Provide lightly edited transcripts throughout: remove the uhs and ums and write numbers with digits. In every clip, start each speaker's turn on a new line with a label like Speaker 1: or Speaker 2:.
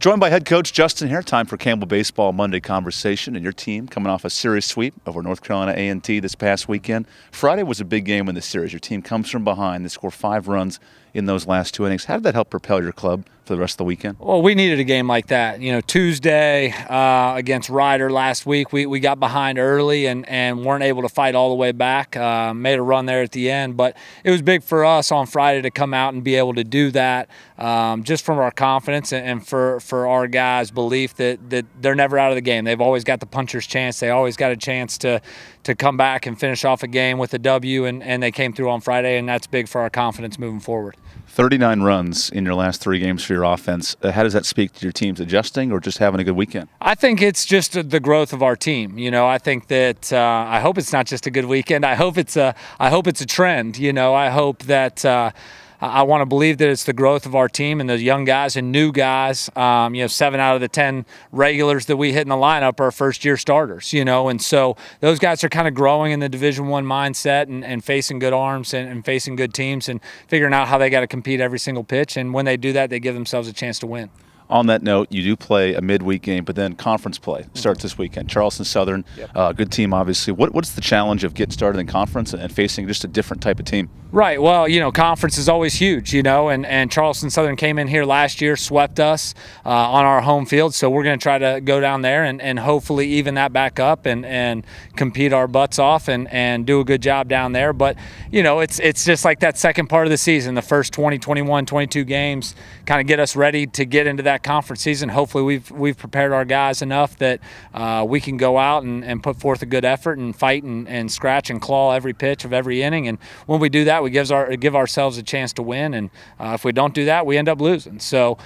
Speaker 1: Joined by head coach Justin Haire. Time for Campbell Baseball Monday Conversation. And your team coming off a series sweep over North Carolina A&T this past weekend. Friday was a big game in the series. Your team comes from behind. They score 5 runs in those last 2 innings. How did that help propel your club for the rest of the weekend?
Speaker 2: Well, we needed a game like that. You know, Tuesday against Ryder last week, we got behind early and weren't able to fight all the way back. Made a run there at the end, but it was big for us on Friday to come out and be able to do that, just from our confidence and for our guys' belief that they're never out of the game. They've always got the puncher's chance. They always got a chance to come back and finish off a game with a W, and they came through on Friday, and that's big for our confidence moving forward.
Speaker 1: 39 runs in your last 3 games for your offense. How does that speak to your team's adjusting or just having a good weekend? I
Speaker 2: think it's just the growth of our team. You know, I think that I hope it's not just a good weekend. I hope it's a trend. You know, I hope that I want to believe that it's the growth of our team and the young guys and new guys. You know, 7 out of the 10 regulars that we hit in the lineup are first-year starters, you know, and so those guys are kind of growing in the Division I mindset and facing good arms and facing good teams and figuring out how they got to compete every single pitch. And when they do that, they give themselves a chance to win.
Speaker 1: On that note, you do play a midweek game, but then conference play starts this weekend. Charleston Southern, good team, obviously. What's the challenge of getting started in conference and facing just a different type of team?
Speaker 2: Right. Well, you know, conference is always huge, you know, and Charleston Southern came in here last year, swept us on our home field. So we're going to try to go down there and hopefully even that back up and compete our butts off and do a good job down there. But, you know, it's just like that second part of the season, the first 20, 21, 22 games kind of get us ready to get into that conference season. Hopefully we've prepared our guys enough that we can go out and put forth a good effort and fight and scratch and claw every pitch of every inning. And when we do that, we give ourselves a chance to win. And if we don't do that, we end up losing. So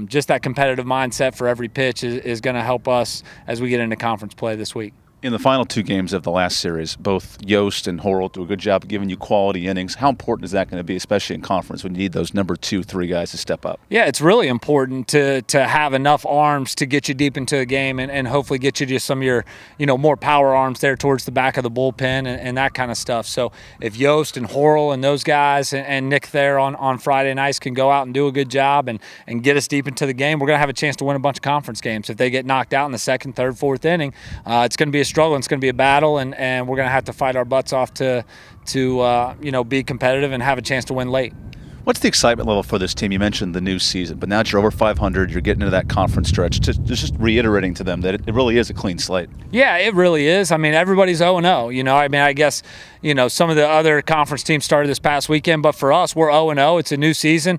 Speaker 2: just that competitive mindset for every pitch is going to help us as we get into conference play this week.
Speaker 1: In the final 2 games of the last series, both Yost and Horrell do a good job of giving you quality innings. How important is that going to be, especially in conference, when you need those number 2, 3 guys to step up?
Speaker 2: Yeah, it's really important to have enough arms to get you deep into a game and hopefully get you to some of your, you know, more power arms there towards the back of the bullpen and that kind of stuff. So if Yost and Horrell and those guys and Nick there on Friday nights can go out and do a good job and get us deep into the game, we're going to have a chance to win a bunch of conference games. If they get knocked out in the 2nd, 3rd, 4th inning, it's going to be a struggle. It's going to be a battle, and we're going to have to fight our butts off to you know, be competitive and have a chance to win late.
Speaker 1: What's the excitement level for this team? You mentioned the new season, but now that you're over 500, you're getting into that conference stretch. Just reiterating to them that it really is a clean slate.
Speaker 2: Yeah, it really is. I mean, everybody's 0-0. You know, I mean, I guess, you know, some of the other conference teams started this past weekend, but for us, we're 0-0. It's a new season.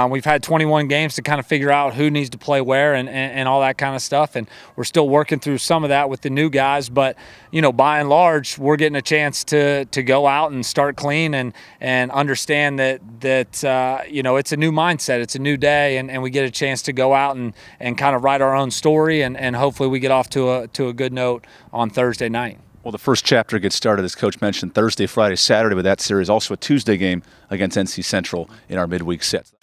Speaker 2: We've had 21 games to kind of figure out who needs to play where and all that kind of stuff, and we're still working through some of that with the new guys. But, you know, by and large, we're getting a chance to go out and start clean and understand that you know, it's a new mindset, it's a new day, and we get a chance to go out and kind of write our own story, and hopefully we get off to a good note on Thursday night.
Speaker 1: Well, the first chapter gets started, as Coach mentioned, Thursday, Friday, Saturday with that series. Also a Tuesday game against NC Central in our midweek sets.